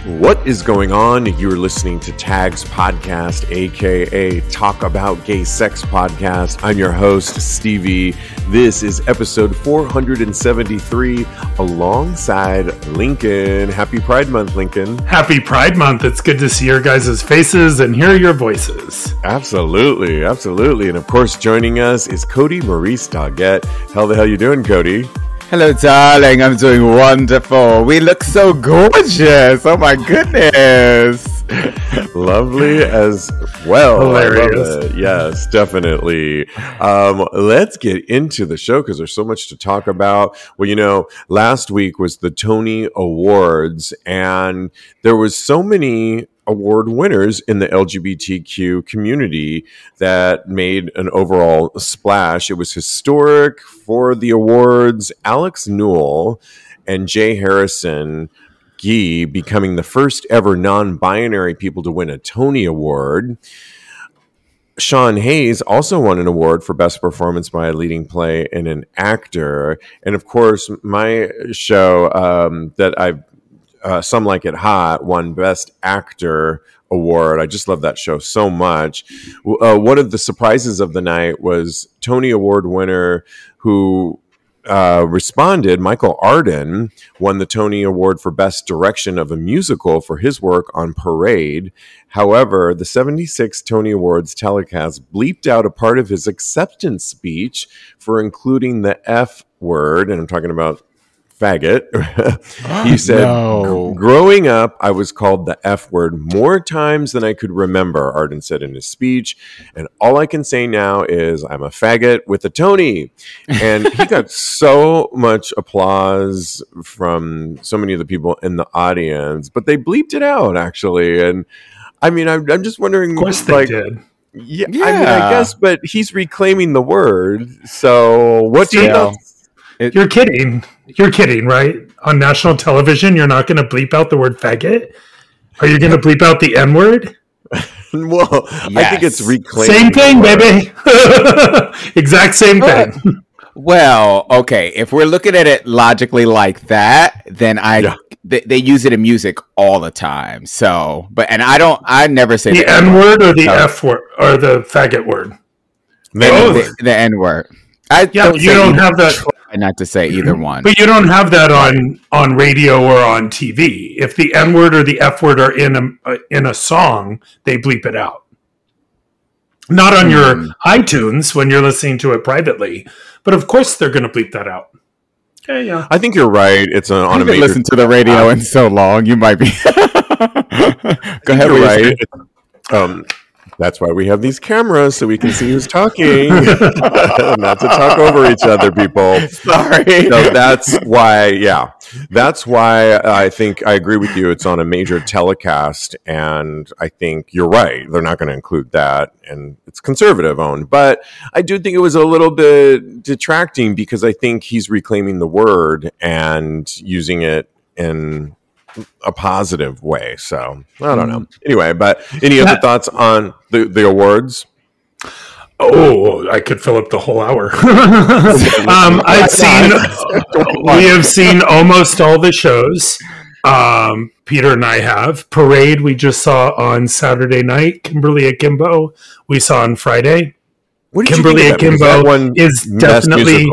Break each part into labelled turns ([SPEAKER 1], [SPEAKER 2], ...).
[SPEAKER 1] What is going on? You're listening to TAGSPodcast, aka Talk About Gay Sex Podcast. I'm your host, Stevie. This is episode 473 alongside Lincoln. Happy Pride Month, Lincoln.
[SPEAKER 2] Happy Pride Month. It's good to see your guys' faces and hear your voices.
[SPEAKER 1] Absolutely, absolutely. And of course, joining us is Kodi, Maurice, Doggette. How the hell you doing, Kodi?
[SPEAKER 3] Hello, darling. I'm doing wonderful. We look so gorgeous. Oh, my goodness.
[SPEAKER 1] Lovely as well.
[SPEAKER 2] Hilarious.
[SPEAKER 1] I love it. Yes, definitely. Let's get into the show because there's so much to talk about. Well, you know, last week was the Tony Awards, and there was so many award winners in the LGBTQ community that made an overall splash. It was historic for the awards. Alex Newell and Jay Harrison Gee becoming the first ever non-binary people to win a Tony Award. Sean Hayes also won an award for Best Performance by a Leading Play and an Actor. And of course, my show that I've Some Like It Hot won Best Actor Award. I just love that show so much. One of the surprises of the night was Tony Award winner who responded, Michael Arden, won the Tony Award for Best Direction of a Musical for his work on Parade. However, the 76th Tony Awards telecast bleeped out a part of his acceptance speech for including the F word, and I'm talking about faggot. He said, growing up, I was called the F word more times than I could remember, Arden said in his speech. And all I can say now is I'm a faggot with a Tony. And he got so much applause from so many of the people in the audience, but they bleeped it out, actually. And I mean, I'm just wondering.
[SPEAKER 2] Of course they did.
[SPEAKER 1] Yeah, I mean, I guess, but he's reclaiming the word. So what's your...
[SPEAKER 2] You're kidding. You're kidding, right? On national television, you're not going to bleep out the word faggot? Are you going to bleep out the N-word?
[SPEAKER 1] Well, yes. I think it's reclaiming.
[SPEAKER 2] Same thing, baby. Exact same thing.
[SPEAKER 3] Well, okay. If we're looking at it logically like that, then they use it in music all the time. So, I never say
[SPEAKER 2] the N-word or the F word or the faggot word.
[SPEAKER 3] The N-word.
[SPEAKER 2] You don't have that.
[SPEAKER 3] Not to say either one,
[SPEAKER 2] but you don't have that on radio or on TV. If the N word or the F word are in a song, they bleep it out. Not on your iTunes when you're listening to it privately, but of course they're going to bleep that out. Yeah.
[SPEAKER 1] I think you're right. It's on a major.
[SPEAKER 3] Listen to the radio in so long, you might be. Go ahead,
[SPEAKER 1] right. That's why we have these cameras, so we can see who's talking. Not to talk over each other, people.
[SPEAKER 3] Sorry.
[SPEAKER 1] So that's why I think I agree with you. It's on a major telecast, and I think you're right. They're not going to include that, and it's conservative owned. But I do think it was a little bit detracting because I think he's reclaiming the word and using it in a positive way. So I don't know. Anyway, but any other thoughts on the awards?
[SPEAKER 2] Oh, I could fill up the whole hour. We have seen almost all the shows. Peter and I have. Parade we just saw on Saturday night. Kimberly Akimbo we saw on Friday. Kimberly Akimbo is definitely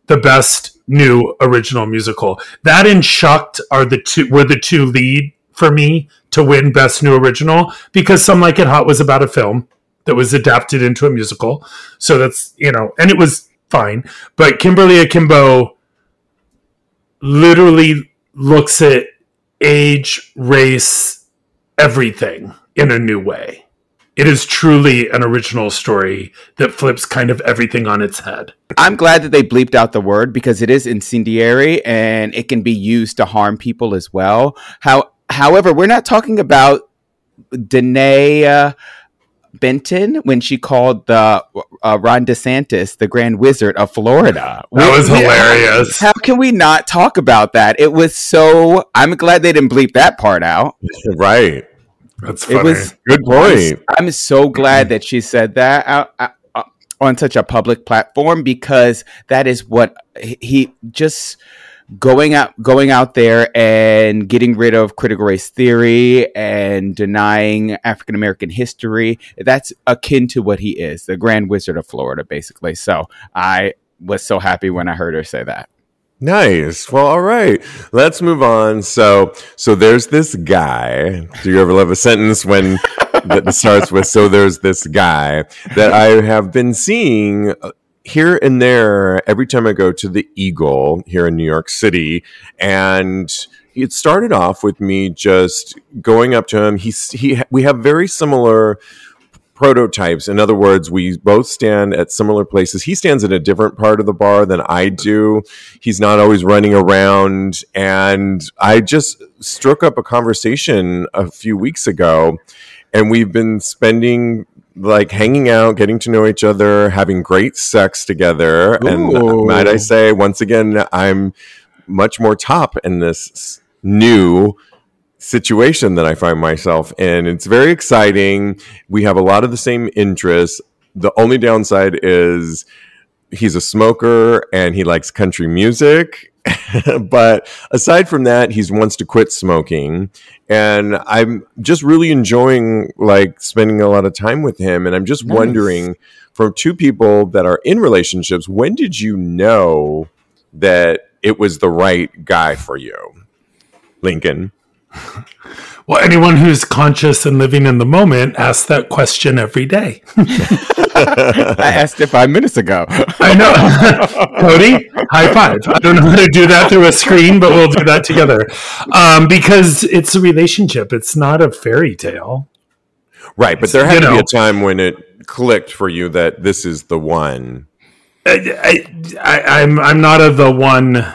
[SPEAKER 2] the best new original musical. That and Shucked were the two lead for me to win Best New Original because Some Like It Hot was about a film that was adapted into a musical. So that's, and it was fine. But Kimberly Akimbo literally looks at age, race, everything in a new way. It is truly an original story that flips kind of everything on its head.
[SPEAKER 3] I'm glad that they bleeped out the word because it is incendiary and it can be used to harm people as well. However, we're not talking about Danae Benton when she called the Ron DeSantis the Grand Wizard of Florida.
[SPEAKER 2] That was hilarious.
[SPEAKER 3] How can we not talk about that? It was so... I'm glad they didn't bleep that part out.
[SPEAKER 1] Right.
[SPEAKER 2] That's funny.
[SPEAKER 3] It was
[SPEAKER 1] good point.
[SPEAKER 3] I'm so glad that she said that on such a public platform because that is what he just going out there and getting rid of critical race theory and denying African American history. That's akin to what he is, the Grand Wizard of Florida, basically. So I was so happy when I heard her say that.
[SPEAKER 1] Nice. Well, all right. Let's move on. So there's this guy. Do you ever love a sentence when that starts with "so there's this guy" that I have been seeing here and there every time I go to the Eagle here in New York City, and it started off with me just going up to him. We have very similar prototypes. In other words, we both stand at similar places. He stands at a different part of the bar than I do. He's not always running around. And I just struck up a conversation a few weeks ago, and we've been spending hanging out, getting to know each other, having great sex together. Ooh. And might I say, once again, I'm much more top in this new situation that I find myself in. It's very exciting. We have a lot of the same interests. The only downside is he's a smoker and he likes country music. But aside from that, he wants to quit smoking. And I'm just really enjoying spending a lot of time with him. And I'm just wondering, from two people that are in relationships, when did you know that it was the right guy for you? Lincoln.
[SPEAKER 2] Well, anyone who's conscious and living in the moment asks that question every day.
[SPEAKER 3] I asked it 5 minutes ago.
[SPEAKER 2] I know. Kodi, high five. I don't know how to do that through a screen, but we'll do that together. Because it's a relationship. It's not a fairy tale.
[SPEAKER 1] Right, but there had to be a time when it clicked for you that this is the one.
[SPEAKER 2] I'm not the one.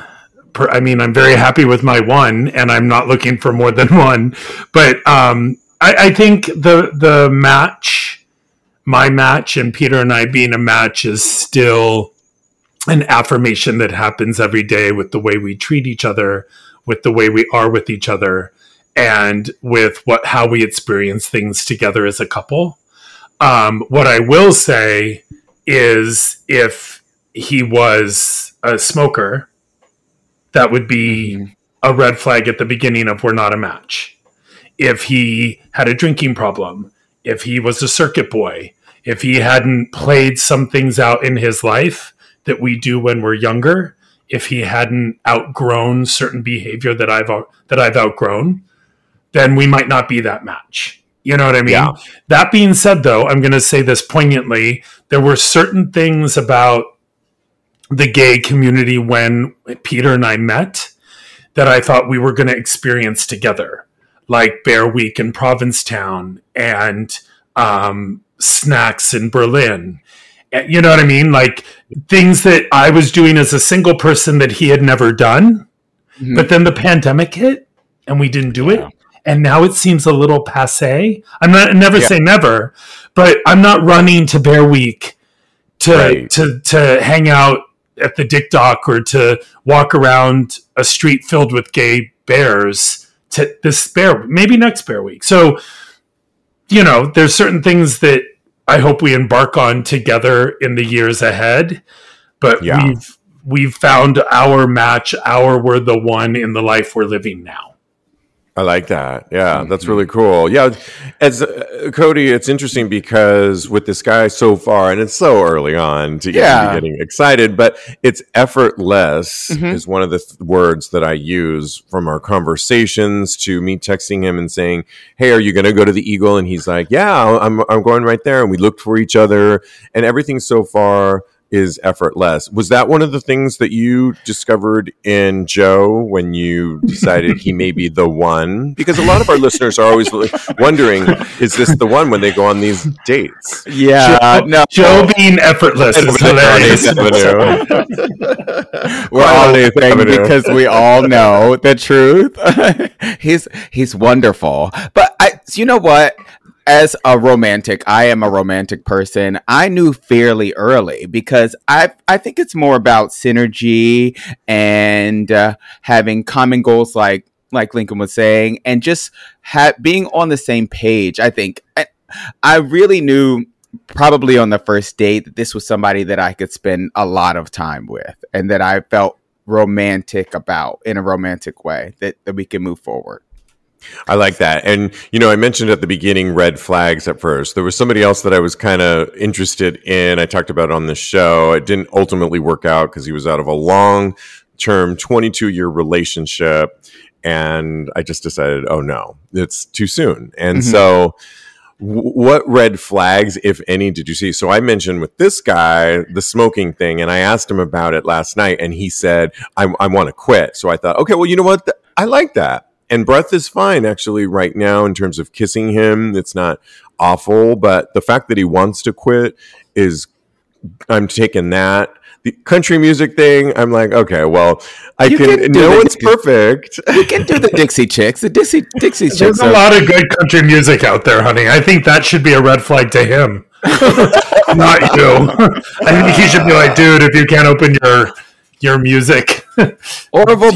[SPEAKER 2] I'm very happy with my one, and I'm not looking for more than one. But I think the match, my match, and Peter and I being a match is still an affirmation that happens every day with the way we treat each other, with the way we are with each other, and with how we experience things together as a couple. What I will say is, if he was a smoker, that would be a red flag at the beginning of we're not a match. If he had a drinking problem, if he was a circuit boy, if he hadn't played some things out in his life that we do when we're younger, if he hadn't outgrown certain behavior that I've outgrown, then we might not be that match. You know what I mean? Yeah. That being said, though, I'm going to say this poignantly. There were certain things about the gay community when Peter and I met that I thought we were going to experience together, like Bear Week in Provincetown and snacks in Berlin. You know what I mean? Like things that I was doing as a single person that he had never done. Mm-hmm. But then the pandemic hit and we didn't do it. And now it seems a little passé. Never say never, but I'm not running to Bear Week to hang out at the Dick Dock or to walk around a street filled with gay bears to maybe next Bear Week. So, there's certain things that I hope we embark on together in the years ahead, but we've found our match, we're the one in the life we're living now.
[SPEAKER 1] I like that. Yeah, that's really cool. Yeah, as Kodi, it's interesting because with this guy so far, and it's so early on to get me getting excited, but it's effortless is one of the words that I use from our conversations to me texting him and saying, "Hey, are you going to go to the Eagle?" And he's like, "Yeah, I'm going right there." And we looked for each other, and everything so far is effortless. Was that one of the things that you discovered in Joe when you decided he may be the one? Because a lot of our listeners are always wondering, is this the one when they go on these dates?
[SPEAKER 3] Yeah.
[SPEAKER 2] Joe being effortless is hilarious.
[SPEAKER 3] We're all laughing because we all know the truth. He's wonderful. But you know what? As a romantic, I am a romantic person. I knew fairly early because I think it's more about synergy and having common goals, like Lincoln was saying, and just being on the same page. I think I really knew probably on the first date that this was somebody that I could spend a lot of time with and that I felt romantic about in a romantic way that we can move forward.
[SPEAKER 1] I like that. And, I mentioned at the beginning red flags at first. There was somebody else that I was kind of interested in. I talked about it on the show. It didn't ultimately work out because he was out of a long-term 22-year relationship. And I just decided, oh, no, it's too soon. And so what red flags, if any, did you see? So I mentioned with this guy, the smoking thing, and I asked him about it last night, and he said, I want to quit. So I thought, okay, well, you know what? I like that. And breath is fine, actually, right now in terms of kissing him. It's not awful, but the fact that he wants to quit I'm taking that. The country music thing, I'm like, okay, well, no one's perfect.
[SPEAKER 3] We can do the Dixie Chicks. The Dixie Chicks.
[SPEAKER 2] There's a lot of good country music out there, honey. I think that should be a red flag to him, not you. I think he should be like, dude, if you can't open your music,
[SPEAKER 3] Orville,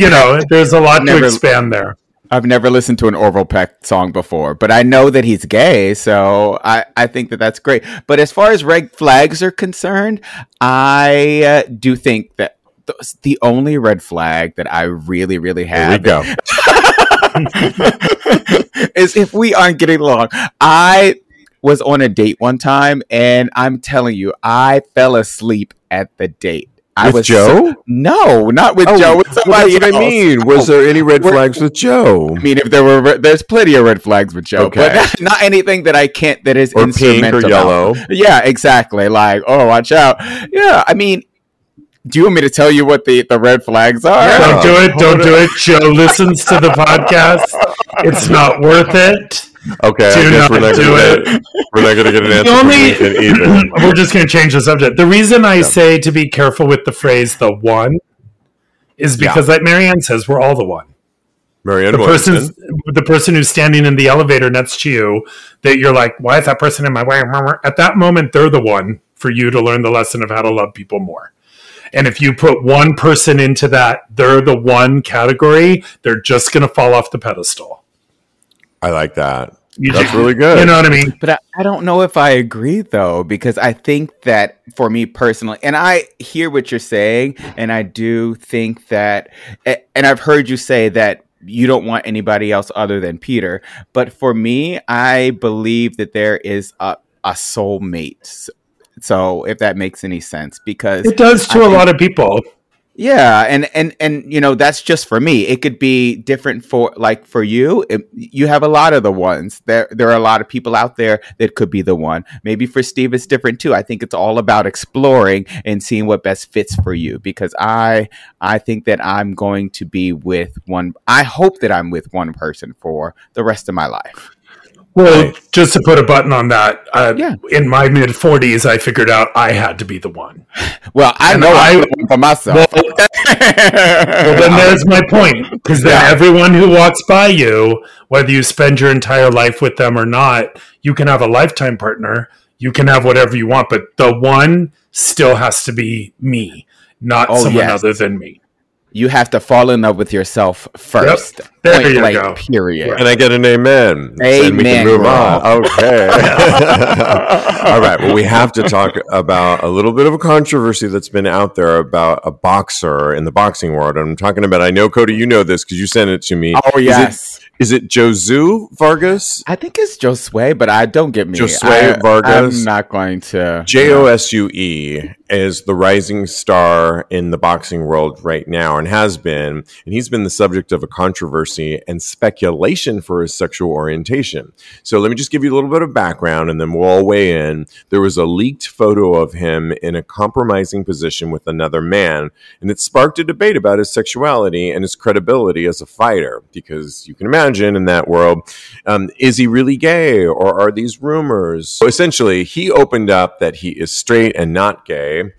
[SPEAKER 2] there's a lot to expand there.
[SPEAKER 3] I've never listened to an Orville Peck song before, but I know that he's gay, so I think that that's great. But as far as red flags are concerned, I do think that the only red flag that I really, really have is if we aren't getting along. I was on a date one time, and I'm telling you, I fell asleep at the date.
[SPEAKER 1] With Joe?
[SPEAKER 3] No, not with Joe. With somebody
[SPEAKER 1] else. What I mean. Was there any red flags with Joe?
[SPEAKER 3] I mean, if there's plenty of red flags with Joe, but not anything that I can't. That is
[SPEAKER 1] or pink or yellow.
[SPEAKER 3] Yeah, exactly. Like, oh, watch out. Yeah, I mean, do you want me to tell you what the red flags are?
[SPEAKER 2] Yeah. Don't do it. Joe listens to the podcast. It's not worth it.
[SPEAKER 1] Okay, I guess we're not going to get an answer either.
[SPEAKER 2] We're just going to change the subject. The reason I say to be careful with the phrase "the one" is because, like Marianne says, we're all the one. The person who's standing in the elevator next to you, that you're like, why is that person in my way? At that moment, they're the one for you to learn the lesson of how to love people more. And if you put one person into that, they're the one category, they're just going to fall off the pedestal.
[SPEAKER 1] I like that. That's really good.
[SPEAKER 2] You know what I mean?
[SPEAKER 3] But I don't know if I agree, though, because I think that for me personally, and I hear what you're saying, and I do think that, and I've heard you say that you don't want anybody else other than Peter. But for me, I believe that there is a soulmate. So if that makes any sense, because
[SPEAKER 2] it does to a lot of people.
[SPEAKER 3] Yeah, and that's just for me. It could be different for you. You have a lot of the ones. There are a lot of people out there that could be the one. Maybe for Steve it's different too. I think it's all about exploring and seeing what best fits for you, because I think that I'm going to be with one. I hope that I'm with one person for the rest of my life.
[SPEAKER 2] Well, just to put a button on that, in my mid-40s, I figured out I had to be the one.
[SPEAKER 3] Well, I'm the one for myself.
[SPEAKER 2] Well, then there's my point. Because then everyone who walks by you, whether you spend your entire life with them or not, you can have a lifetime partner. You can have whatever you want. But the one still has to be me, not someone other than me.
[SPEAKER 3] You have to fall in love with yourself first.
[SPEAKER 2] Yep. There you go.
[SPEAKER 3] Period.
[SPEAKER 1] And I get an amen.
[SPEAKER 3] Amen.
[SPEAKER 1] And we can move on. Okay. All right. Well, we have to talk about a little bit of a controversy that's been out there about a boxer in the boxing world. And I'm talking about, I know, Kodi, you know this because you sent it to me.
[SPEAKER 3] Oh, yes.
[SPEAKER 1] Is it Josue Vargas?
[SPEAKER 3] I think it's Josue, but don't get me.
[SPEAKER 1] Josue Vargas.
[SPEAKER 3] I'm not going to.
[SPEAKER 1] Josue is the rising star in the boxing world right now and has been. And he's been the subject of a controversy and speculation for his sexual orientation. So let me just give you a little bit of background and then we'll all weigh in. There was a leaked photo of him in a compromising position with another man, and it sparked a debate about his sexuality and his credibility as a fighter, because you can imagine in that world, is he really gay or are these rumors? So essentially, he opened up that he is straight and not gay.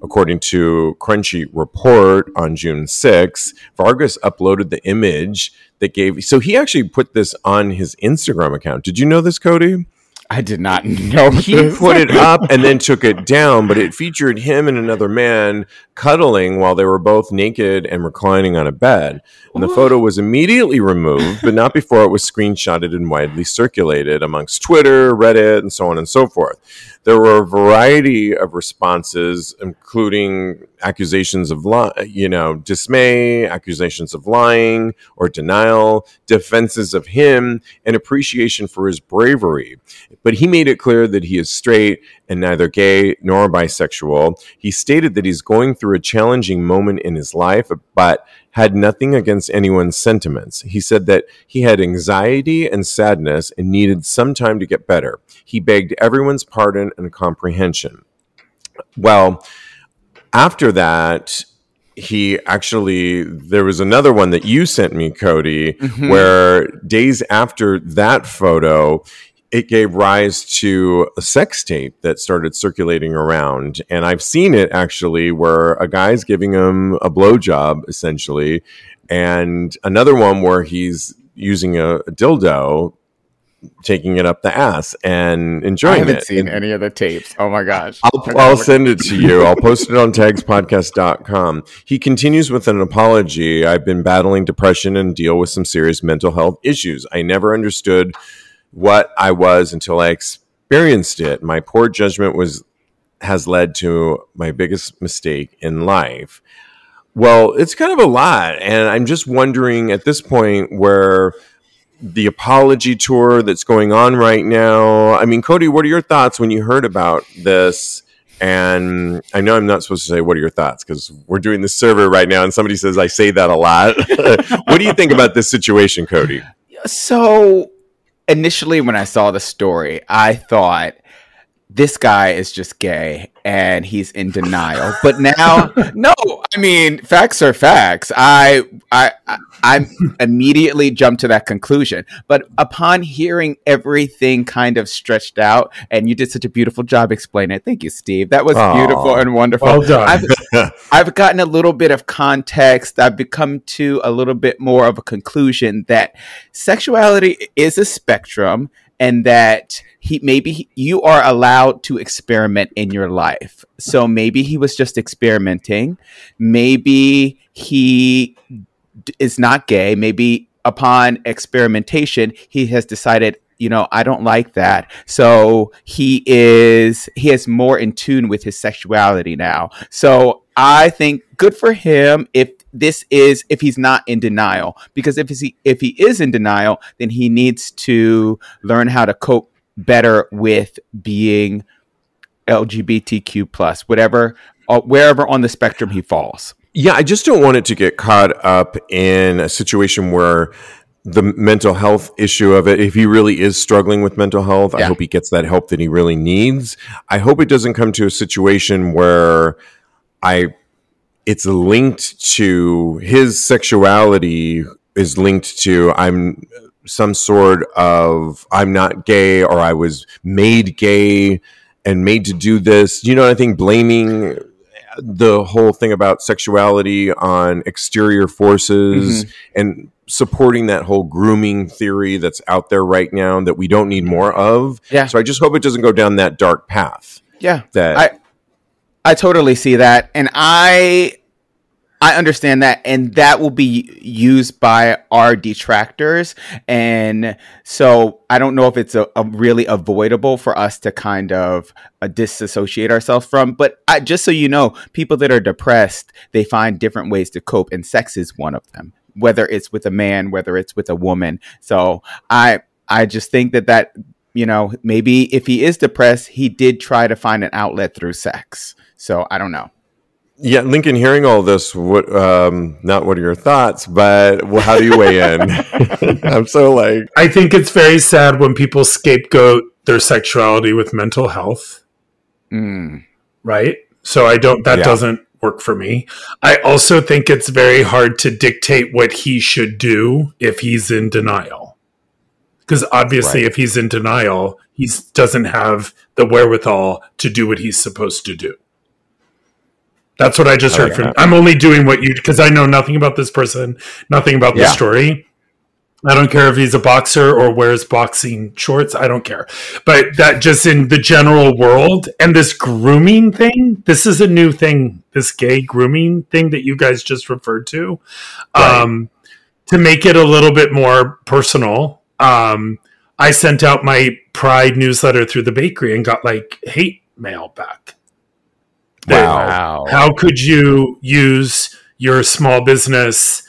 [SPEAKER 1] According to Crunchy Report on June 6th, Vargas uploaded the image that gave... So he actually put this on his Instagram account. Did you know this, Kodi?
[SPEAKER 3] I did not know.
[SPEAKER 1] He put it up and then took it down, but it featured him and another man cuddling while they were both naked and reclining on a bed. And the photo was immediately removed, but not before it was screenshotted and widely circulated amongst Twitter, Reddit, and so on and so forth. there were a variety of responses, including accusations of dismay, accusations of lying or denial, defenses of him, and appreciation for his bravery. But he made it clear that he is straight and neither gay nor bisexual. He stated that he's going through a challenging moment in his life, but had nothing against anyone's sentiments. He said that he had anxiety and sadness and needed some time to get better. He begged everyone's pardon and comprehension. Well, after that, there was another one that you sent me, Kodi, where days after that photo, it gave rise to a sex tape that started circulating around. And I've seen it actually where a guy's giving him a blowjob, essentially, and another one where he's using a dildo, taking it up the ass and enjoying it.
[SPEAKER 3] I haven't seen any of the tapes. Oh my gosh.
[SPEAKER 1] I'll send it to you. I'll post it on TAGSPodcast.com. He continues with an apology. I've been battling depression and deal with some serious mental health issues. I never understood what I was until I experienced it. My poor judgment has led to my biggest mistake in life. Well, it's kind of a lot. And I'm just wondering at this point where the apology tour that's going on right now. I mean, Kodi, what are your thoughts when you heard about this? And I know I'm not supposed to say, what are your thoughts? Because we're doing this survey right now and somebody says I say that a lot. What do you think about this situation, Kodi?
[SPEAKER 3] So initially when I saw the story, I thought this guy is just gay and he's in denial. But now, no, I mean, facts are facts. I immediately jumped to that conclusion. But upon hearing everything kind of stretched out, and you did such a beautiful job explaining it. Thank you, Steve. That was beautiful and wonderful.
[SPEAKER 2] Well done.
[SPEAKER 3] I've gotten a little bit of context. I've become to a little bit more of a conclusion that sexuality is a spectrum, and that you are allowed to experiment in your life. So maybe he was just experimenting. Maybe he is not gay. Maybe upon experimentation, he has decided, I don't like that. So he is more in tune with his sexuality now. So I think good for him if he's not in denial, because if he is in denial, then he needs to learn how to cope better with being LGBTQ plus, wherever on the spectrum he falls.
[SPEAKER 1] Yeah, I just don't want it to get caught up in a situation where the mental health issue of it, if he really is struggling with mental health, I hope he gets that help that he really needs. I hope it doesn't come to a situation where it's linked to his sexuality is linked to I'm not gay, or I was made gay and made to do this. I think blaming the whole thing about sexuality on exterior forces and supporting that whole grooming theory that's out there right now that we don't need more of. Yeah. So I just hope it doesn't go down that dark path.
[SPEAKER 3] Yeah. I totally see that. And I understand that, and that will be used by our detractors. And so I don't know if it's a really avoidable for us to kind of disassociate ourselves from. But just so you know, people that are depressed, they find different ways to cope, and sex is one of them, whether it's with a man, whether it's with a woman. So I just think that maybe if he is depressed, he did try to find an outlet through sex. So I don't know.
[SPEAKER 1] Yeah, Lincoln, hearing all this, not what are your thoughts, but how do you weigh in?
[SPEAKER 2] I think it's very sad when people scapegoat their sexuality with mental health. Right? So that doesn't work for me. I also think it's very hard to dictate what he should do if he's in denial. Because obviously if he's in denial, he doesn't have the wherewithal to do what he's supposed to do. That's what I just heard from. I'm only doing because I know nothing about this person, nothing about the story. I don't care if he's a boxer or wears boxing shorts. I don't care. But that just in the general world, and this grooming thing, this is a new thing, this gay grooming thing that you guys just referred to. To make it a little bit more personal, I sent out my Pride newsletter through the bakery and got like hate mail back.
[SPEAKER 3] Wow.
[SPEAKER 2] How could you use your small business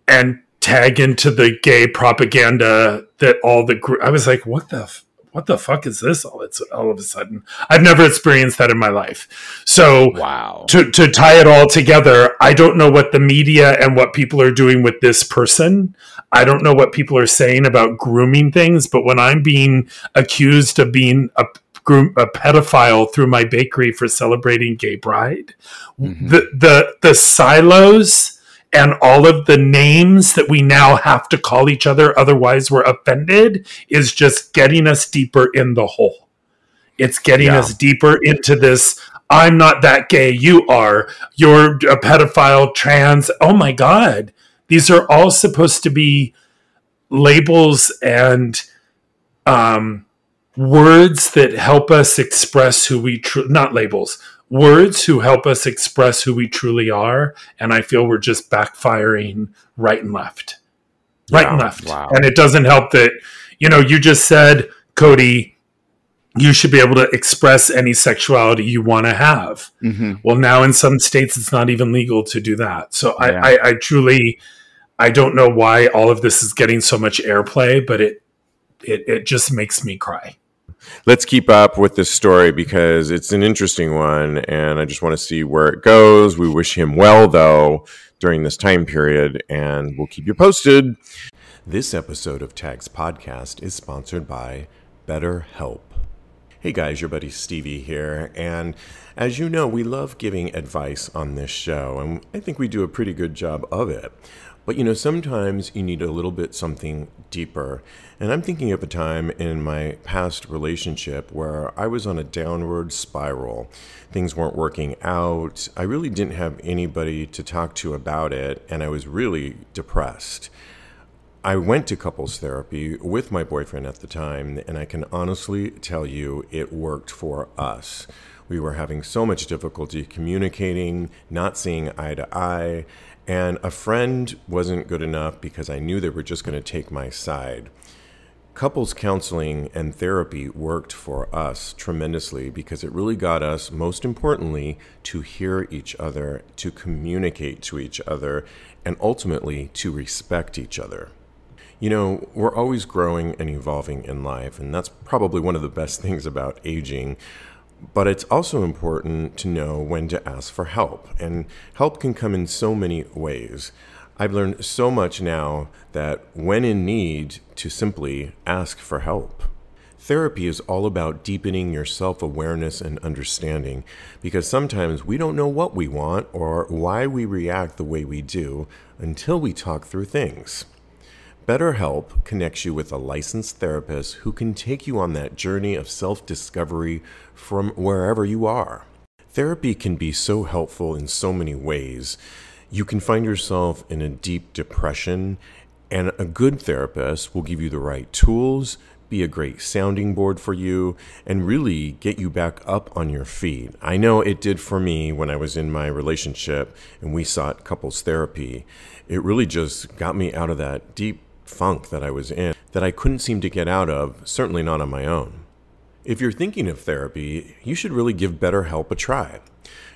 [SPEAKER 2] and tag into the gay propaganda that I was like, what the fuck is this all of a sudden? I've never experienced that in my life. So to tie it all together, I don't know what the media and what people are doing with this person. I don't know what people are saying about grooming things, but when I'm being accused of being a pedophile through my bakery for celebrating gay pride, the silos and all of the names that we now have to call each other, otherwise we're offended, is just getting us deeper in the hole. It's getting us deeper into this, I'm not that gay, you are. You're a pedophile, trans. Oh my God. These are all supposed to be labels and words that help us express who we not labels. Words who help us express who we truly are, and I feel we're just backfiring right and left. Wow. And it doesn't help that, you just said, Kodi, you should be able to express any sexuality you want to have. Well, now in some states, it's not even legal to do that. So I truly, I don't know why all of this is getting so much airplay, but it just makes me cry.
[SPEAKER 1] Let's keep up with this story because it's an interesting one, and I just want to see where it goes. We wish him well, though, during this time period, and we'll keep you posted. This episode of TAGSPodcast is sponsored by BetterHelp. Hey guys, your buddy Stevie here, and as you know, we love giving advice on this show, and I think we do a pretty good job of it. But sometimes you need a little bit something deeper. And I'm thinking of a time in my past relationship where I was on a downward spiral. Things weren't working out. I really didn't have anybody to talk to about it, and I was really depressed. I went to couples therapy with my boyfriend at the time, and I can honestly tell you it worked for us. We were having so much difficulty communicating, not seeing eye to eye, and a friend wasn't good enough because I knew they were just going to take my side. Couples counseling and therapy worked for us tremendously because it really got us, most importantly, to hear each other, to communicate to each other, and ultimately to respect each other. We're always growing and evolving in life, and that's probably one of the best things about aging. But it's also important to know when to ask for help, and help can come in so many ways. I've learned so much now that when in need, to simply ask for help. Therapy is all about deepening your self-awareness and understanding, because sometimes we don't know what we want or why we react the way we do until we talk through things. BetterHelp connects you with a licensed therapist who can take you on that journey of self-discovery from wherever you are. Therapy can be so helpful in so many ways. You can find yourself in a deep depression, and a good therapist will give you the right tools, be a great sounding board for you, and really get you back up on your feet. I know it did for me when I was in my relationship and we sought couples therapy. It really just got me out of that deep funk that I was in that I couldn't seem to get out of, certainly not on my own. If you're thinking of therapy, you should really give BetterHelp a try.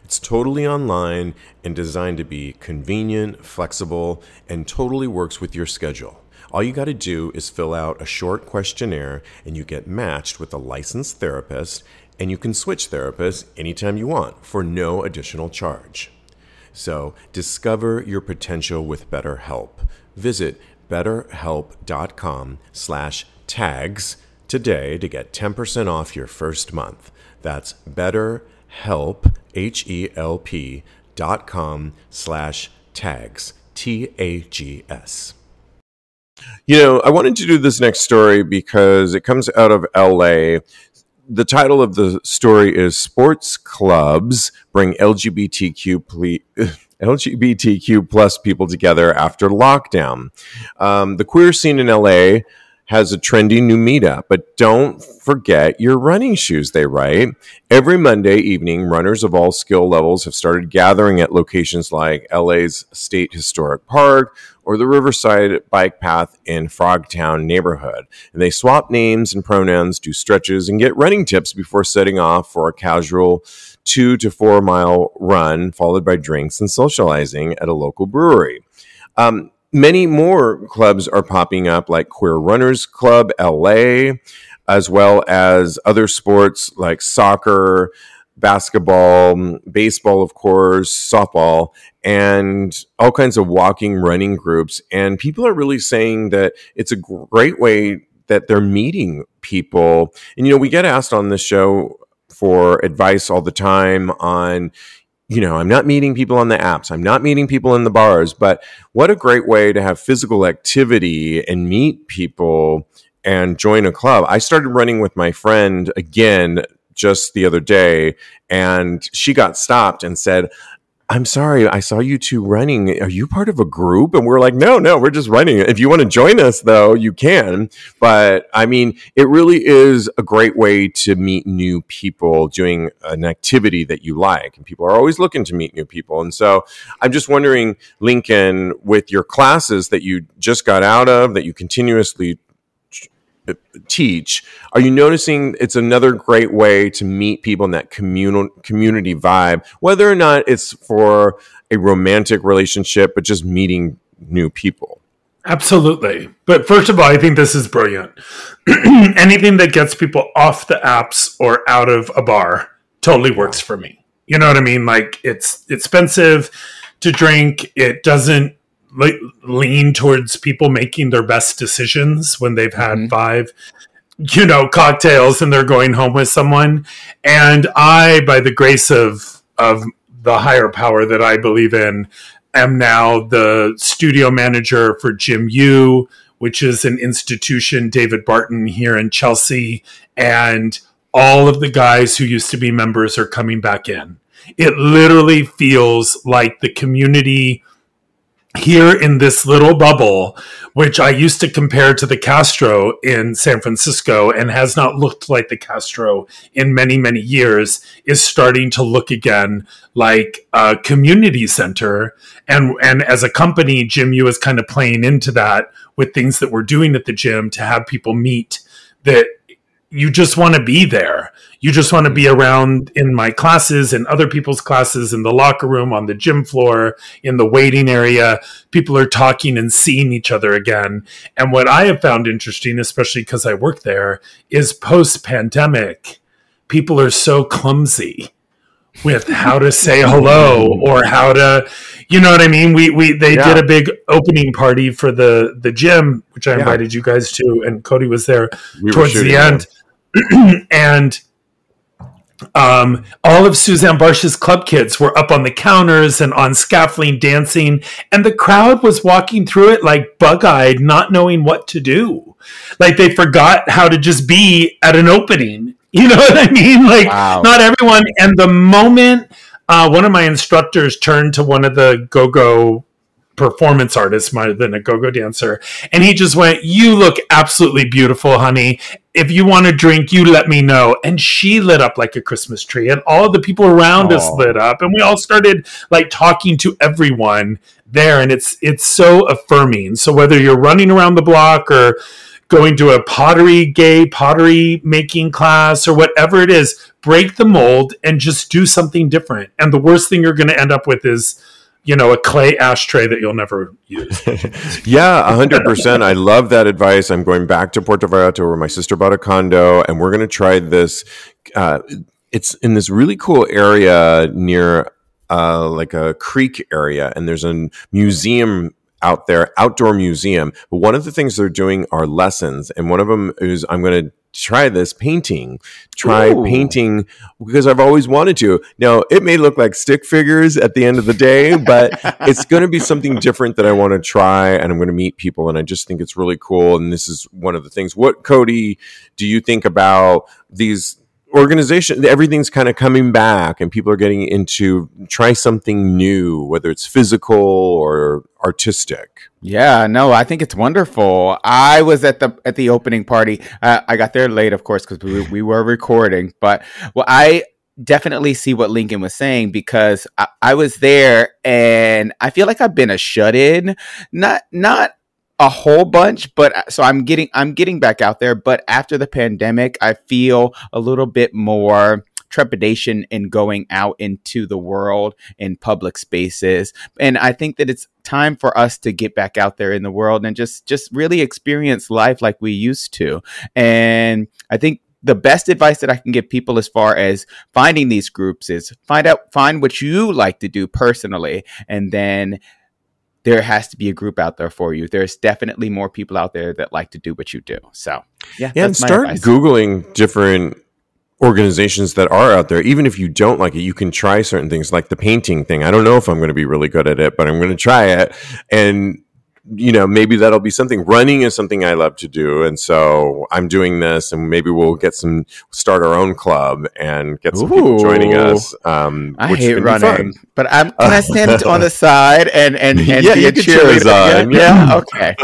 [SPEAKER 1] It's totally online and designed to be convenient, flexible, and totally works with your schedule. All you got to do is fill out a short questionnaire and you get matched with a licensed therapist, and you can switch therapists anytime you want for no additional charge. So discover your potential with BetterHelp. Visit BetterHelp.com/tags today to get 10% off your first month. That's BetterHelp, HELP.com/tags, TAGS. I wanted to do this next story because it comes out of LA. The title of the story is Sports Clubs Bring LGBTQ plus people together after lockdown. The queer scene in LA has a trendy new meetup, but don't forget your running shoes, they write. Every Monday evening, runners of all skill levels have started gathering at locations like LA's State Historic Park or the Riverside Bike Path in Frogtown neighborhood. And they swap names and pronouns, do stretches, and get running tips before setting off for a casual 2 to 4 mile run, followed by drinks and socializing at a local brewery. Many more clubs are popping up, like Queer Runners Club LA, as well as other sports like soccer, basketball, baseball, of course, softball, and all kinds of walking, running groups. And people are really saying that it's a great way that they're meeting people. And, we get asked on this show for advice all the time on, I'm not meeting people on the apps. I'm not meeting people in the bars, but what a great way to have physical activity and meet people and join a club. I started running with my friend again just the other day, and she got stopped and said, "I'm sorry, I saw you two running. Are you part of a group?" And we're like, no, we're just running. If you want to join us, though, you can. But I mean, it really is a great way to meet new people doing an activity that you like. And people are always looking to meet new people. And so I'm just wondering, Lincoln, with your classes that you just got out of, that you continuously teach, are you noticing it's another great way to meet people in that community vibe, whether or not it's for a romantic relationship, but just meeting new people?
[SPEAKER 2] Absolutely. But first of all, I think this is brilliant. Anything that gets people off the apps or out of a bar totally works for me. You know what I mean? Like, it's expensive to drink. It doesn't lean towards people making their best decisions when they've had 5 cocktails and they're going home with someone. And I, by the grace of the higher power that I believe in, am now the studio manager for Gym U, which is an institution, David Barton, here in Chelsea. And all of the guys who used to be members are coming back in. It literally feels like the community here in this little bubble, which I used to compare to the Castro in San Francisco and has not looked like the Castro in many, many years, is starting to look again like a community center. And as a company, Gym U is kind of playing into that with things that we're doing at the gym to have people meet that you just want to be there. You just want to be around in my classes and other people's classes, in the locker room, on the gym floor, in the waiting area. People are talking and seeing each other again. And what I have found interesting, especially because I work there, is post-pandemic, people are so clumsy with how to say hello or how to, you know what I mean? They did a big opening party for the gym, which I invited you guys to, and Kodi was there towards the end. And all of Suzanne Barsh's club kids were up on the counters and on scaffolding dancing, and the crowd was walking through it like bug-eyed, not knowing what to do. Like, they forgot how to just be at an opening. You know what I mean? Like, Not everyone. And the moment one of my instructors turned to one of the go-go performance artists, might have been a go-go dancer, and he just went, "You look absolutely beautiful, honey. If you want a drink, you let me know." And she lit up like a Christmas tree, and all of the people around us lit up, and we all started like talking to everyone there, and it's so affirming. So whether you're running around the block or going to a gay pottery making class or whatever it is, break the mold and just do something different. And the worst thing you're going to end up with is, a clay ashtray that you'll never use.
[SPEAKER 1] Yeah, 100%. I love that advice. I'm going back to Puerto Vallarta where my sister bought a condo, and we're going to try this. It's in this really cool area near like a creek area, and there's a museum out there, outdoor museum. But one of the things they're doing are lessons, and one of them is I'm going to try this painting. Painting because I've always wanted to. Now, it may look like stick figures at the end of the day, but it's going to be something different that I want to try, and I'm going to meet people, and I just think it's really cool. And this is one of the things. What, Kodi, do you think about these organization, everything's kind of coming back and people are getting into try something new, whether it's physical or artistic.
[SPEAKER 3] Yeah, no, I think it's wonderful. I was at the opening party. I got there late, of course, because we were recording. But I definitely see what Lincoln was saying, because I was there and I feel like I've been a shut-in, not a whole bunch, but so I'm getting back out there. But after the pandemic, I feel a little bit more trepidation in going out into the world in public spaces. And I think that it's time for us to get back out there in the world and just really experience life like we used to. And I think the best advice that I can give people as far as finding these groups is find what you like to do personally, and then there has to be a group out there for you. There's definitely more people out there that like to do what you do. So yeah,
[SPEAKER 1] and start Googling different organizations that are out there. Even if you don't like it, you can try certain things, like the painting thing. I don't know if I'm going to be really good at it, but I'm going to try it. And maybe that'll be something. Running is something I love to do. And so I'm doing this, and maybe we'll start our own club and get some people joining us.
[SPEAKER 3] I hate running, but can I stand on the side and
[SPEAKER 1] yeah,
[SPEAKER 3] be
[SPEAKER 1] you
[SPEAKER 3] a
[SPEAKER 1] can cheerleader on.
[SPEAKER 3] Yeah. Okay.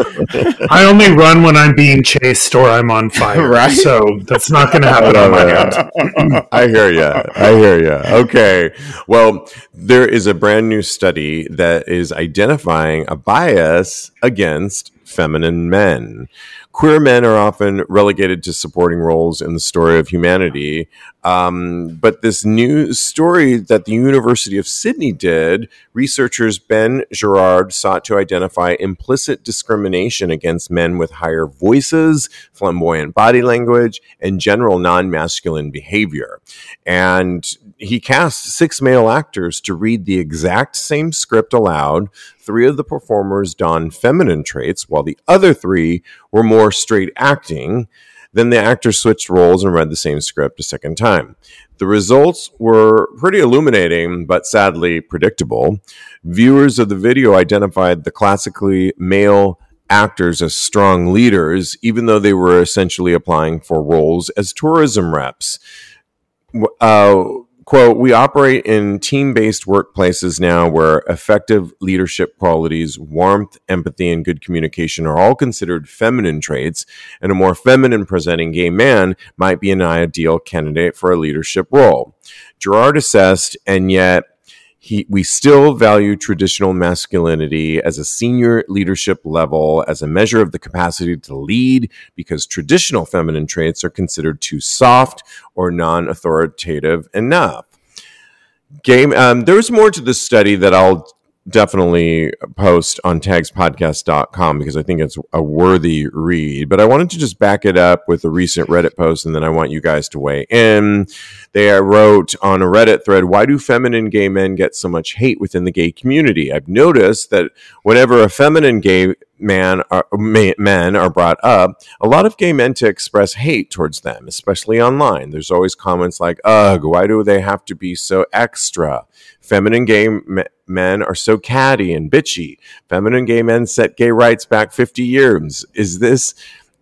[SPEAKER 2] I only run when I'm being chased or I'm on fire.
[SPEAKER 3] Right.
[SPEAKER 2] So that's not going to happen on my end.
[SPEAKER 1] I hear you. Okay. Well, there is a brand new study that is identifying a bias against feminine men. Queer men are often relegated to supporting roles in the story of humanity. But this new story that the University of Sydney did, researchers Ben Gerard sought to identify implicit discrimination against men with higher voices, flamboyant body language, and general non-masculine behavior. And he cast 6 male actors to read the exact same script aloud. 3 of the performers donned feminine traits, while the other 3 were more straight acting. Then the actors switched roles and read the same script a second time. The results were pretty illuminating, but sadly predictable. Viewers of the video identified the classically male actors as strong leaders, even though they were essentially applying for roles as tourism reps. Quote, "We operate in team-based workplaces now where effective leadership qualities, warmth, empathy, and good communication are all considered feminine traits, and a more feminine-presenting gay man might be an ideal candidate for a leadership role." Gerard assessed, and yet we still value traditional masculinity as a senior leadership level as a measure of the capacity to lead, because traditional feminine traits are considered too soft or non-authoritative enough. There's more to this study that I'll definitely post on TAGSPodcast.com, because I think it's a worthy read. But I wanted to just back it up with a recent Reddit post, and then I want you guys to weigh in. They wrote on a Reddit thread, "Why do feminine gay men get so much hate within the gay community? I've noticed that whenever a feminine gay men are brought up, a lot of gay men to express hate towards them, especially online. There's always comments like, ugh, why do they have to be so extra? Feminine gay men are so catty and bitchy. Feminine gay men set gay rights back 50 years. Is this...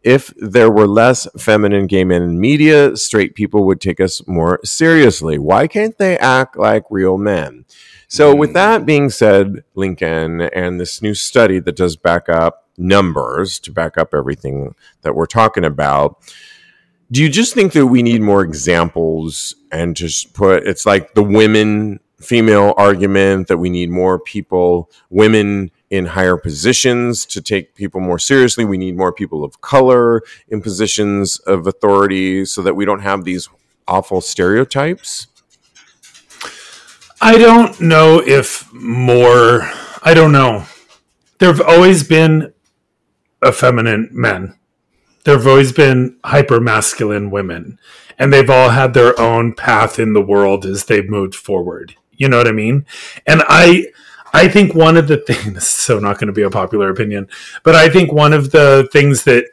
[SPEAKER 1] If there were less feminine gay men in media, straight people would take us more seriously. Why can't they act like real men?" So with that being said, Lincoln, and this new study that does back up numbers to back up everything that we're talking about, do you just think that we need more examples and just it's like the female argument, that we need more women in higher positions to take people more seriously? We need more people of color in positions of authority so that we don't have these awful stereotypes?
[SPEAKER 2] I don't know if more... I don't know. There have always been effeminate men. There have always been hyper-masculine women. And they've all had their own path in the world as they've moved forward. You know what I mean? And I think one of the things, this is so not going to be a popular opinion, but I think one of the things that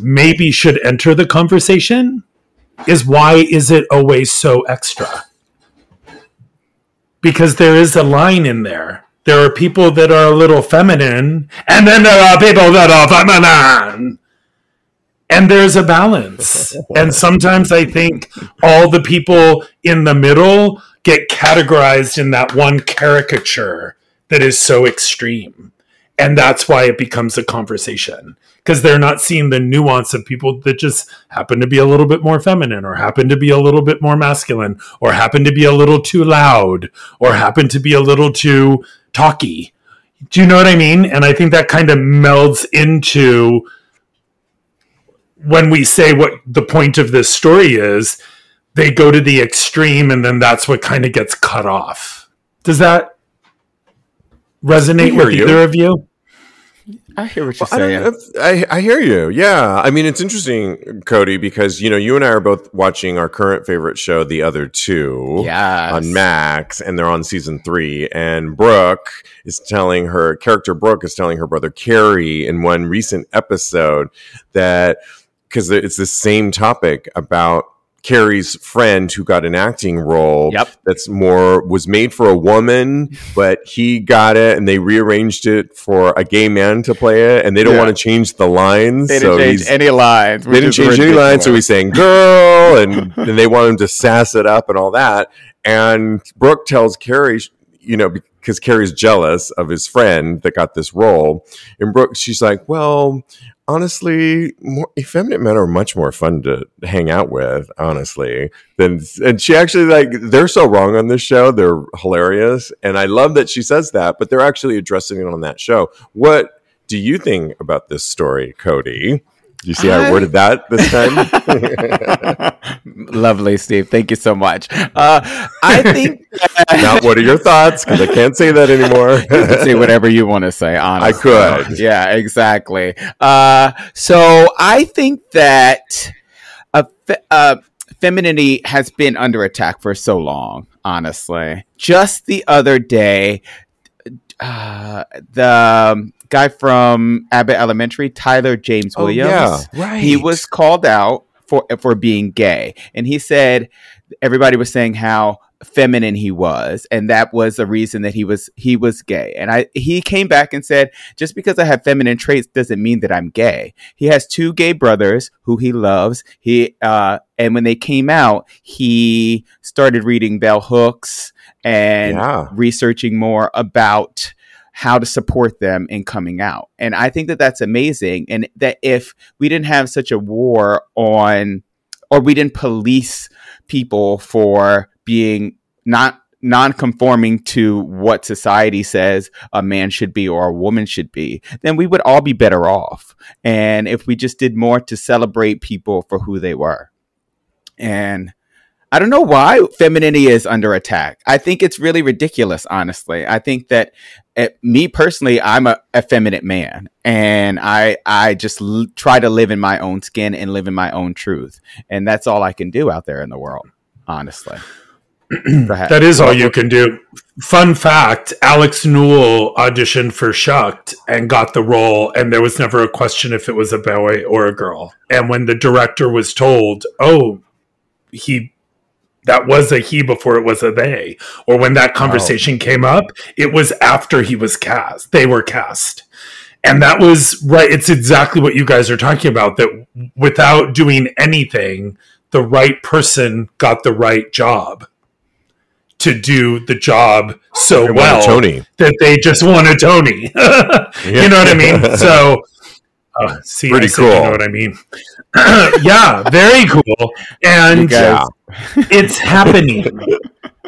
[SPEAKER 2] maybe should enter the conversation is, why is it always so extra? Because there is a line in there. There are people that are a little feminine, and then there are people that are feminine. And there's a balance. And sometimes I think all the people in the middle get categorized in that one caricature that is so extreme. And that's why it becomes a conversation, because they're not seeing the nuance of people that just happen to be a little bit more feminine, or happen to be a little bit more masculine, or happen to be a little too loud, or happen to be a little too talky. Do you know what I mean? And I think that kind of melds into when we say what the point of this story is. They go to the extreme, and then that's what kind of gets cut off. Does that resonate with either of you?
[SPEAKER 3] I hear what you're saying.
[SPEAKER 1] I hear you. Yeah. I mean, it's interesting, Kodi, because, you know, you and I are both watching our current favorite show, The Other Two, on Max, and they're on season 3. And Brooke is telling her brother Carrie in one recent episode that, because it's the same topic about Carrie's friend who got an acting role was made for a woman, but he got it and they rearranged it for a gay man to play it, and they don't want to change the lines.
[SPEAKER 3] They didn't change any lines.
[SPEAKER 1] They didn't change any lines, so he's saying girl, and they want him to sass it up and all that. And Brooke tells Carrie, you know, because Carrie's jealous of his friend that got this role, and Brooke, she's like, well, honestly, more effeminate men are much more fun to hang out with, honestly. And she actually, like, they're so wrong on this show. They're hilarious. And I love that she says that, but they're actually addressing it on that show. What do you think about this story, Kodi? Do you see how I worded that this time?
[SPEAKER 3] Lovely, Steve. Thank you so much. I think...
[SPEAKER 1] Now, what are your thoughts? Because I can't say that anymore.
[SPEAKER 3] You can say whatever you want to say, honestly.
[SPEAKER 1] I could.
[SPEAKER 3] Yeah, exactly. So I think that femininity has been under attack for so long, honestly. Just the other day, the guy from Abbott Elementary, Tyler James Williams, he was called out for being gay. And he said everybody was saying how feminine he was, and that was the reason that he was gay. And he came back and said, just because I have feminine traits doesn't mean that I'm gay. He has 2 gay brothers who he loves. And when they came out, he started reading bell hooks and researching more about how to support them in coming out. And I think that that's amazing. And that if we didn't have such a war on, or we didn't police people for being not non-conforming to what society says a man should be or a woman should be, then we would all be better off. And if we just did more to celebrate people for who they were. And I don't know why femininity is under attack. I think it's really ridiculous, honestly. I think that me personally, I'm a effeminate man, and I just try to live in my own skin and live in my own truth. And that's all I can do out there in the world, honestly.
[SPEAKER 2] That is all you can do. Fun fact, Alex Newell auditioned for Shucked and got the role, and there was never a question if it was a boy or a girl. And when the director was told, that was a he before it was a they, or when that conversation came up, it was after he was cast. They were cast. And that was right. It's exactly what you guys are talking about, that without doing anything, the right person got the right job to do the job so well that they just won a Tony. You know what I mean? So,
[SPEAKER 1] pretty cool.
[SPEAKER 2] You know what I mean? Yeah, very cool. And it's happening.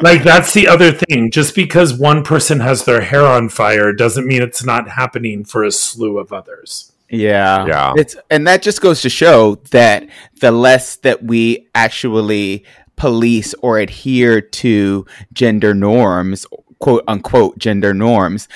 [SPEAKER 2] Like, that's the other thing. Just because one person has their hair on fire doesn't mean it's not happening for a slew of others.
[SPEAKER 3] Yeah. And that just goes to show that the less that we actually police or adhere to gender norms, quote unquote gender norms,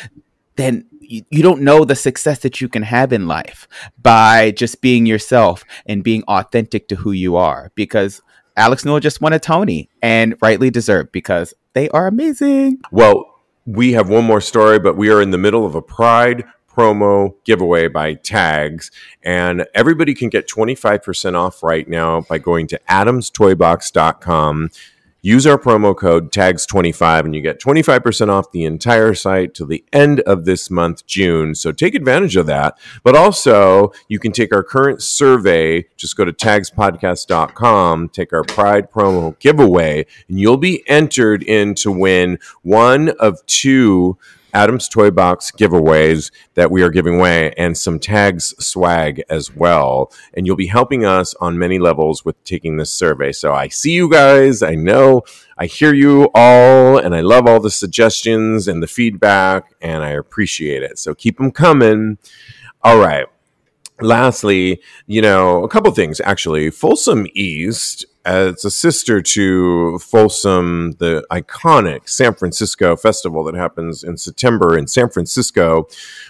[SPEAKER 3] then you don't know the success that you can have in life by just being yourself and being authentic to who you are. Because Alex Newell just won a Tony, and rightly deserved, because they are amazing.
[SPEAKER 1] Well, we have one more story, but we are in the middle of a Pride promo giveaway by Tags, and everybody can get 25% off right now by going to adamstoybox.com. use our promo code TAGS25 and you get 25% off the entire site till the end of this month, June. So take advantage of that. But also, you can take our current survey. Just go to TAGSPodcast.com, take our Pride promo giveaway, and you'll be entered in to win one of 2 Adam's Toy Box giveaways that we are giving away and some Tags swag as well. And you'll be helping us on many levels with taking this survey. So I see you guys. I know I hear you all, and I love all the suggestions and the feedback, and I appreciate it. So keep them coming. All right. Lastly, a couple things, actually. Folsom East, it's a sister to Folsom, the iconic San Francisco festival that happens in September in San Francisco.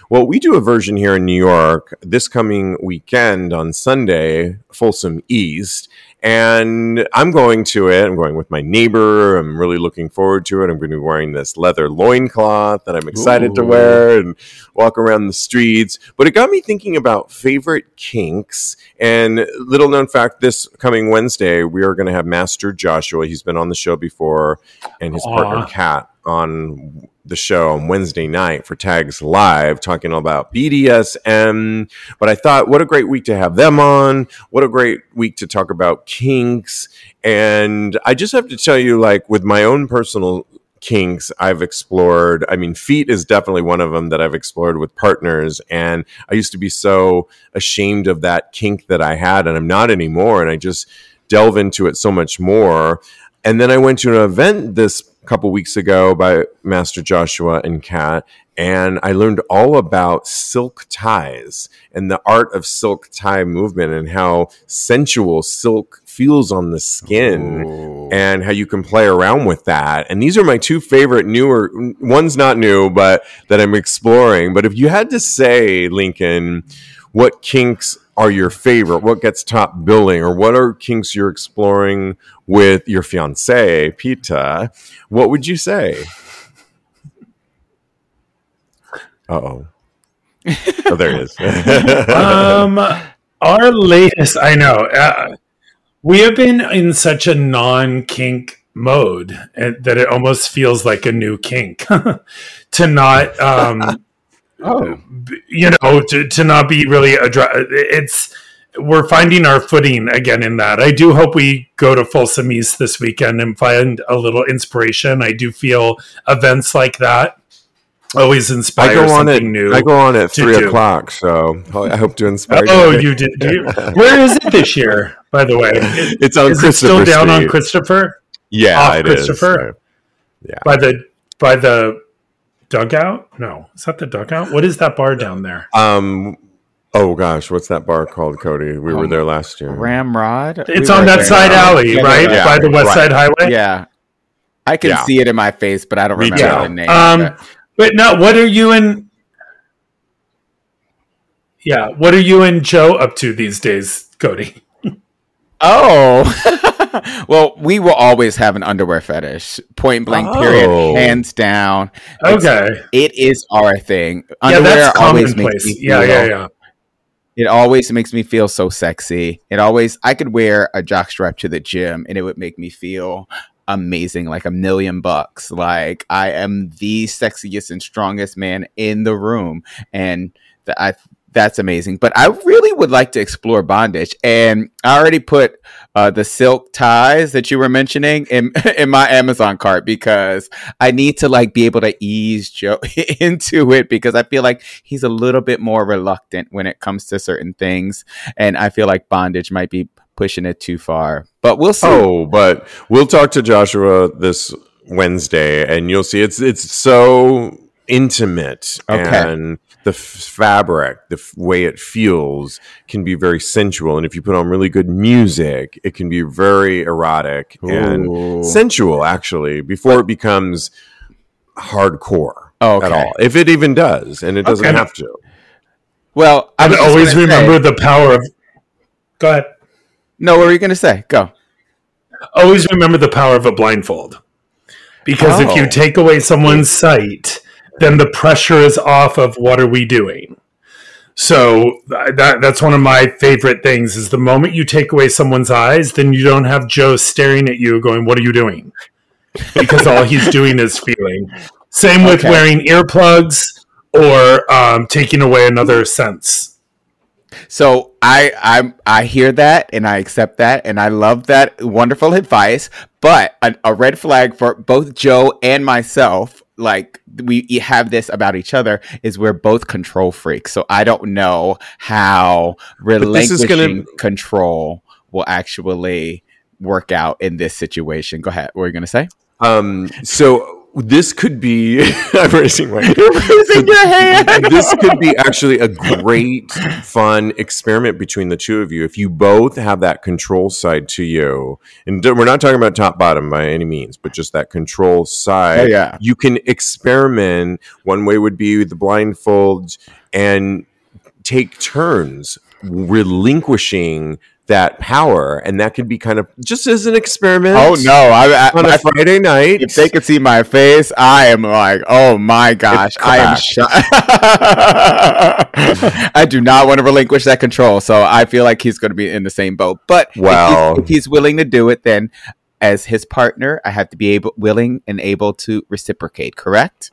[SPEAKER 1] Well, we do a version here in New York this coming weekend on Sunday, Folsom East. And I'm going to it. I'm going with my neighbor. I'm really looking forward to it. I'm going to be wearing this leather loincloth that I'm excited to wear and walk around the streets. But it got me thinking about favorite kinks. And little known fact, this coming Wednesday, we are going to have Master Joshua. He's been on the show before, and his partner Kat on the show on Wednesday night for Tags Live, talking about BDSM. But I thought, what a great week to have them on. What a great week to talk about kinks. And I just have to tell you, like, with my own personal kinks I've explored, I mean, feet is definitely one of them that I've explored with partners. And I used to be so ashamed of that kink that I had, and I'm not anymore. And I just delve into it so much more. And then I went to an event this couple weeks ago by Master Joshua and Kat, and I learned all about silk ties and the art of silk tie movement and how sensual silk feels on the skin and how you can play around with that. And these are my 2 favorite newer one's not new, but that I'm exploring. But if you had to say, Lincoln, what kinks are your favorite? What gets top billing? Or what are kinks you're exploring with your fiancé, Pita? What would you say? Uh-oh. Oh, there it is.
[SPEAKER 2] Our latest, I know, we have been in such a non-kink mode that it almost feels like a new kink to not... to not be really we're finding our footing again in that. I do hope we go to Folsom East this weekend and find a little inspiration. I do feel events like that always inspire something new.
[SPEAKER 1] I go on at 3:00, so I hope to inspire.
[SPEAKER 2] You did. Where is it this year, by the way?
[SPEAKER 1] It's on Christopher
[SPEAKER 2] still
[SPEAKER 1] Street.
[SPEAKER 2] Down on Christopher?
[SPEAKER 1] Yeah,
[SPEAKER 2] off
[SPEAKER 1] it
[SPEAKER 2] Christopher?
[SPEAKER 1] Is. Yeah.
[SPEAKER 2] By the Dugout? No. Is that the Dugout? What is that bar down there?
[SPEAKER 1] Oh gosh, what's that bar called, Kodi? We were there last year.
[SPEAKER 3] Ramrod?
[SPEAKER 2] It's on that side alley, right?
[SPEAKER 3] Yeah,
[SPEAKER 2] by the West Side Highway?
[SPEAKER 3] Yeah. I can see it in my face, but I don't remember the name.
[SPEAKER 2] But no, what are you and what are you and Joe up to these days, Kodi?
[SPEAKER 3] Oh, well, we will always have an underwear fetish. Point blank, period, hands down.
[SPEAKER 2] Okay,
[SPEAKER 3] it is our thing.
[SPEAKER 2] Underwear that's commonplace.
[SPEAKER 3] It always makes me feel so sexy. I could wear a jockstrap to the gym, and it would make me feel amazing, like $1 million. Like I am the sexiest and strongest man in the room, and that's amazing. But I really would like to explore bondage. And I already put the silk ties that you were mentioning in my Amazon cart because I need to be able to ease Joe into it because I feel like he's a little bit more reluctant when it comes to certain things. And I feel like bondage might be pushing it too far. But we'll see.
[SPEAKER 1] Oh, but we'll talk to Joshua this Wednesday and you'll see it's so intimate.
[SPEAKER 3] Okay.
[SPEAKER 1] And the fabric, the way it feels can be very sensual. And if you put on really good music, it can be very erotic and sensual, actually, before it becomes hardcore at all. If it even does, and it doesn't have to.
[SPEAKER 3] Well,
[SPEAKER 2] I always remember the power of... Go ahead.
[SPEAKER 3] No, what were you going to say? Go.
[SPEAKER 2] Always remember the power of a blindfold. Because if you take away someone's sight... then the pressure is off of what are we doing. So that's one of my favorite things is the moment you take away someone's eyes, then you don't have Joe staring at you going, what are you doing? Because all he's doing is feeling. Same with wearing earplugs or taking away another sense.
[SPEAKER 3] So I hear that and I accept that and I love that wonderful advice. But a red flag for both Joe and myself, like we have this about each other, is we're both control freaks. So I don't know how relinquishing control will actually work out in this situation. Go ahead. What were you going to say?
[SPEAKER 1] So this could be I'm raising my hand.
[SPEAKER 3] Your hand.
[SPEAKER 1] This could be actually a great fun experiment between the two of you if you both have that control side to you. And we're not talking about top bottom by any means, but just that control side.
[SPEAKER 3] Yeah.
[SPEAKER 1] You can experiment. One way would be the blindfold and take turns relinquishing that power, and that could be kind of just as an experiment.
[SPEAKER 3] Oh no!
[SPEAKER 1] On a Friday night,
[SPEAKER 3] if they could see my face, I am like, oh my gosh, I am shocked. I do not want to relinquish that control, so I feel like he's going to be in the same boat. But if he's willing to do it, then as his partner, I have to be willing and able to reciprocate. Correct?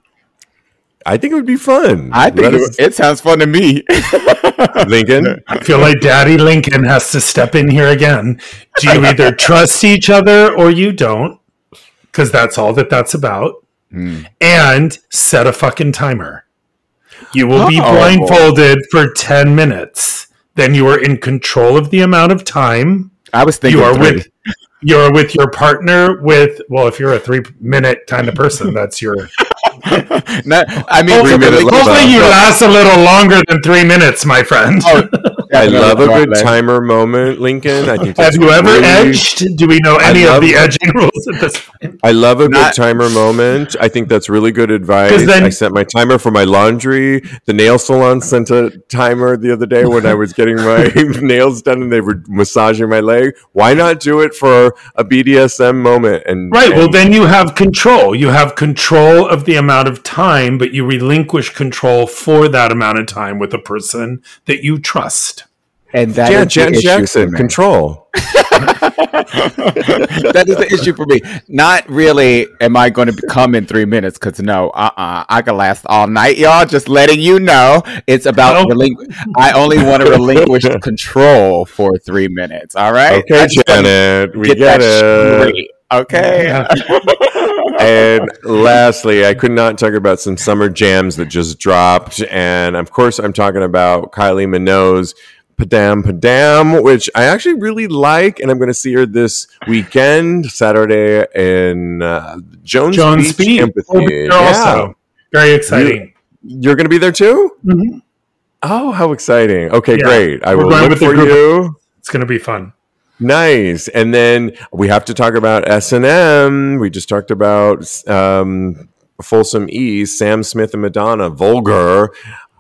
[SPEAKER 1] I think it would be fun.
[SPEAKER 3] I think it sounds fun to me.
[SPEAKER 1] Lincoln?
[SPEAKER 2] I feel like Daddy Lincoln has to step in here again. Do you either trust each other or you don't? Because that's all that's about. And set a fucking timer. You will be blindfolded for 10 minutes. Then you are in control of the amount of time.
[SPEAKER 3] I was thinking
[SPEAKER 2] you're with your partner if you're a 3-minute kind of person, that's your... hopefully you last a little longer than 3 minutes, my friend.
[SPEAKER 1] I love a good timer moment, Lincoln. I think
[SPEAKER 2] have you ever edged? Do we know any of the edging rules at this point?
[SPEAKER 1] I love a good timer moment. I think that's really good advice. I set my timer for my laundry. The nail salon sent a timer the other day when I was getting my nails done and they were massaging my leg. Why not do it for a BDSM moment?
[SPEAKER 2] Well, then you have control. You have control of the amount of time, but you relinquish control for that amount of time with a person that you trust.
[SPEAKER 3] And that is
[SPEAKER 1] Janet Jackson, control.
[SPEAKER 3] That is the issue for me. Not really am I going to come in 3 minutes, because I can last all night, y'all. Just letting you know. It's about I only want to relinquish control for 3 minutes. All right?
[SPEAKER 1] Okay, Janet. We get it.
[SPEAKER 3] Straight. Okay.
[SPEAKER 2] Yeah.
[SPEAKER 1] And lastly, I could not talk about some summer jams that just dropped. And of course, I'm talking about Kylie Minogue's Padam, which I actually really like. And I'm going to see her this weekend, Saturday, in Jones Beach. Empathy.
[SPEAKER 2] Also very exciting.
[SPEAKER 1] You're going to be there too?
[SPEAKER 2] Mm-hmm.
[SPEAKER 1] Oh, how exciting. Okay, great. I will look for you.
[SPEAKER 2] It's going to be fun.
[SPEAKER 1] Nice. And then we have to talk about S&M. We just talked about Folsom East, Sam Smith and Madonna, Vulgar.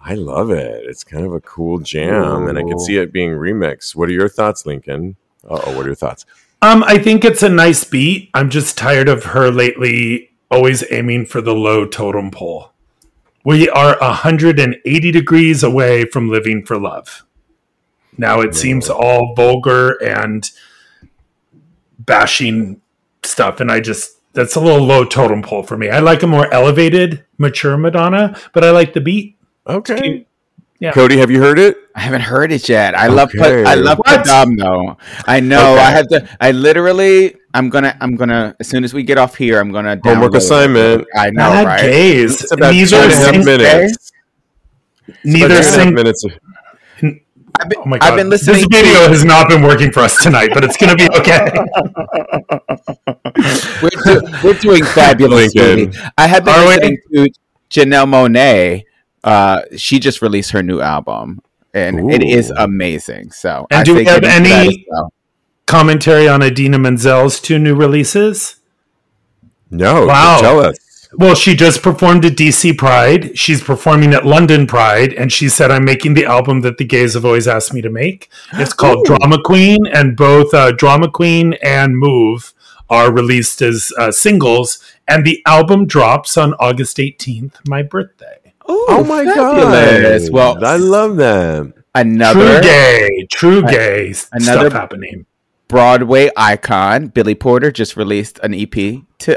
[SPEAKER 1] I love it. It's kind of a cool jam, and I can see it being remixed. What are your thoughts, Lincoln? What are your thoughts?
[SPEAKER 2] I think it's a nice beat. I'm just tired of her lately always aiming for the low totem pole. We are 180 degrees away from living for love. Now it seems all vulgar and bashing stuff, and that's a little low totem pole for me. I like a more elevated, mature Madonna, but I like the beat.
[SPEAKER 1] Okay. Yeah. Kodi, have you heard it?
[SPEAKER 3] I haven't heard it yet. I love Padam though. I know. Okay. I'm gonna as soon as we get off here, I'm gonna
[SPEAKER 1] homework assignment.
[SPEAKER 3] I know, right?
[SPEAKER 1] It's about 2.5 minutes.
[SPEAKER 2] Neither sing
[SPEAKER 1] minutes.
[SPEAKER 2] Oh my God.
[SPEAKER 3] I've been listening.
[SPEAKER 2] This video has not been working for us tonight, but it's going to be okay.
[SPEAKER 3] We're doing fabulous. I have been listening to Janelle Monáe. She just released her new album, and it is amazing. So,
[SPEAKER 2] and do we have any commentary on Idina Menzel's 2 new releases?
[SPEAKER 1] No. Wow. Tell us.
[SPEAKER 2] Well, she just performed at DC Pride. She's performing at London Pride, and she said, I'm making the album that the gays have always asked me to make. It's called Drama Queen, and both Drama Queen and Move are released as singles, and the album drops on August 18th, my birthday.
[SPEAKER 3] Ooh,
[SPEAKER 1] Oh my
[SPEAKER 3] fabulous.
[SPEAKER 1] god!
[SPEAKER 3] Well,
[SPEAKER 1] I love that.
[SPEAKER 3] Another
[SPEAKER 2] true gay
[SPEAKER 3] another
[SPEAKER 2] stuff happening.
[SPEAKER 3] Broadway icon, Billy Porter, just released an EP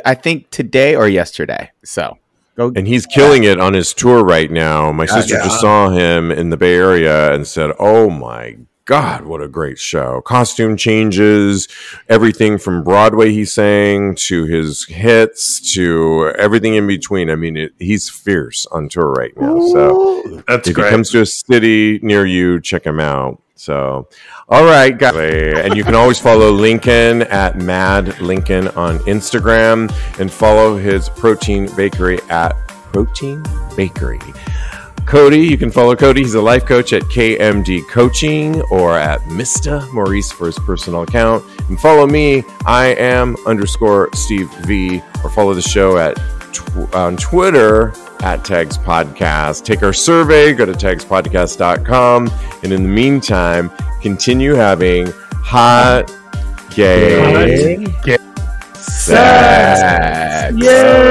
[SPEAKER 3] I think today or yesterday. So go.
[SPEAKER 1] And he's killing it on his tour right now. My sister just saw him in the Bay Area and said, "Oh my God, what a great show. Costume changes, everything from Broadway he sang to his hits to everything in between. I mean, he's fierce on tour right now. So
[SPEAKER 2] That's
[SPEAKER 1] if
[SPEAKER 2] great.
[SPEAKER 1] he comes to a city near you, check him out. So, all right, guys. And you can always follow Lincoln at Mad Lincoln on Instagram and follow his Protein Bakery at Protein Bakery. Kodi, you can follow Kodi. He's a life coach at KMD Coaching or at Mr. Maurice for his personal account. And follow me, I am _Steve V, or follow the show at on Twitter at TAGSPodcast. Take our survey, go to TAGSPodcast.com. And in the meantime, continue having hot gay
[SPEAKER 2] Sex.
[SPEAKER 3] Yay!